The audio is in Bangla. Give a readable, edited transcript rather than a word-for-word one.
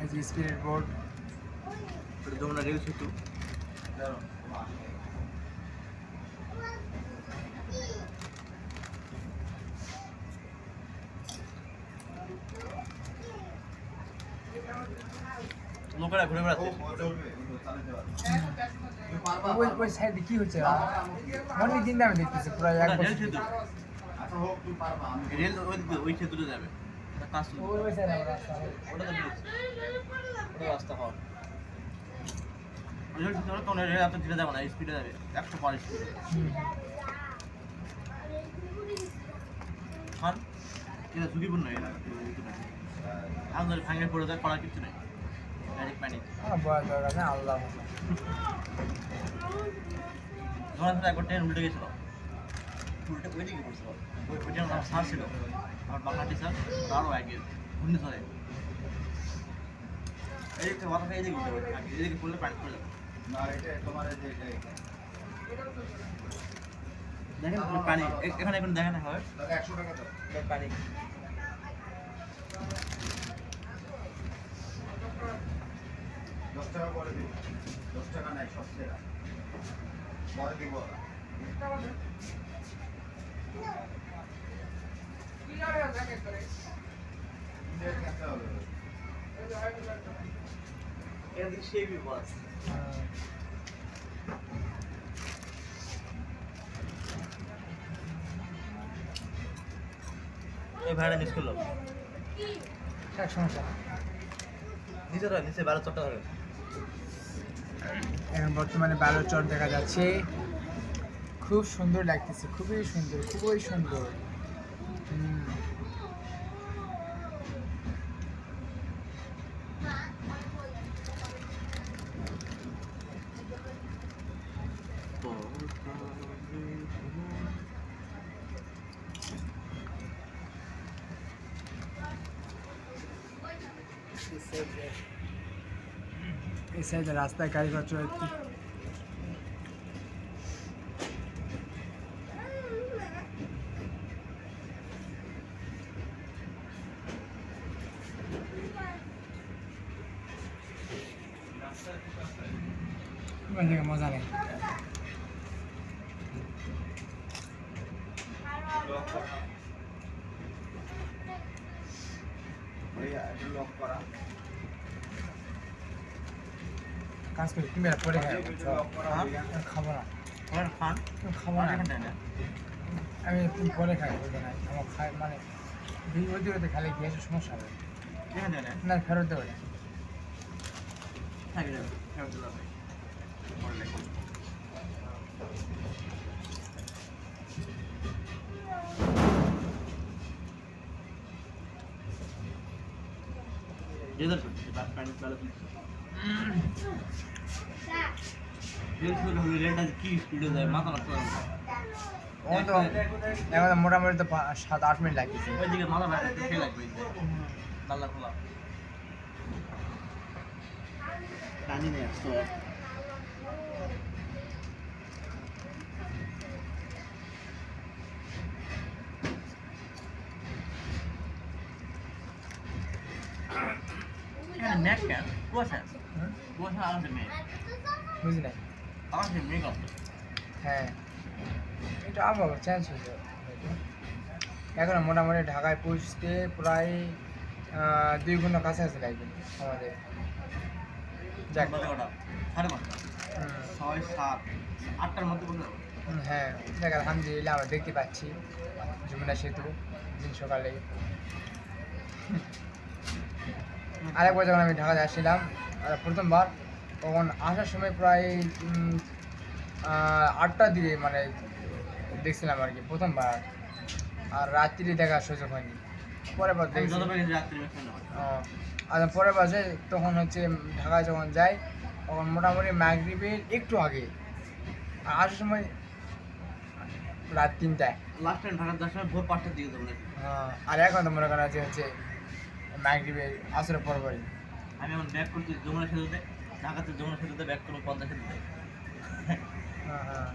এই যে স্পিরিট বোর্ড, এটা যমুনা রেল সেতু। লোকেরা ঘুরে বেড়াচ্ছে। ওই সাইডে কি হচ্ছে অনেক দিন আমি দেখতেছি প্রায় এক রেল বছর। সেতু, রেল ওই সেতুতে যাবে। কাজ ওই সাইডে রাস্তা ওটা তো ব্রিজ, ওটা রাস্তা হওয়ার। রেল সেতু হলে তখন রেল এত ধীরে যাবে না, স্পিডে যাবে 100 পার স্পিডে। কারণ এটা ঝুঁকিপূর্ণ, এটা আমাদের ভাঙে পড়ে যায়, করার কিছু নেই, ডাইরেক্ট প্যানিক। বড় দরকার না আল্লাহ। যখন একবার ট্রেন উল্টে গেছিল, উল্টে ওই দিকে পড়ছিল, ওইটা আমার স্যার ছিল, আমার বাংলা টিচার, আরও আগে ঘূর্ণিঝড়ে এদিকে মাথা খেয়ে এদিকে উল্টে পড়ে, এদিকে পড়লে প্যানিক করে যাবে। দেখেন পানি এখানে এখন দেখেন হয় 100 টাকা দাও পানি। এই ভাড়া মিস করলাম, এক সমস্যা নিচে ধরে নিচে 12 চট্টা ধরে। এখন বর্তমানে বালুর চর দেখা যাচ্ছে, খুব সুন্দর লাগতেছে, খুবই সুন্দর, খুবই সুন্দর। এই সাইডে রাস্তায় গাড়ি ঘোড়া চলছে। মজা নেই। কাজ করি তুমি পরে খাবো না, খাবো না, আমি পরে খাই, বলতে নাই আমার খাই মানে ওই দিকে খালি গ্যাসের সমস্যা হবে না, ফেরত দেবে না। কি স্পিডে যায় মাথা নষ্ট করে। ও তো এখন মোটামুটি তো 7-8 মিনিট লাগতেছে। ওইদিকে মাথা ব্যথা খেয়ে লাগবে, পাল্লা খোলা টানি নেই আসতো। এখানে ম্যাক কেন কুয়াশা, কুয়াশা আলাদা মেঘ, বুঝি নাই। আলাদা মেঘ আছে। হ্যাঁ এটা আবহাওয়া চেঞ্জ হয়েছে এখন, মোটামুটি ঢাকায় পৌঁছতে প্রায় 2 ঘন্টা কাছাকাছি লাগবে আমাদের। যাক, 6, 7, 8টার মধ্যে বলতে হবে। হ্যাঁ দেখ আলহামদুলিল্লাহ আমরা দেখতে পাচ্ছি যমুনা সেতু দিন সকালে। আরেকবার যখন আমি ঢাকায় আসছিলাম প্রথমবার, তখন আসার সময় প্রায় 8টার দিকে মানে দেখছিলাম আর কি প্রথমবার, আর রাত্রি দেখার সুযোগ হয়নি। পরের বার দেখছি আর পরের বার যাই তখন হচ্ছে ঢাকায় যখন যাই তখন মোটামুটি মাগরিবের একটু আগে, আর আসার সময় রাত 3টায়। লাস্ট টাইম ঢাকা যাওয়ার সময় ভোর 5টার দিকে যাবো। আর এখন তো মনে করা হচ্ছে মাগরিবের আসরের পরপরই। আমি এখন ব্যাক করছি যমুনা সেতুতে, ঢাকাতে যমুনা সেতুতে ব্যাক করবো পদ্মা সেতুতে। হ্যাঁ হ্যাঁ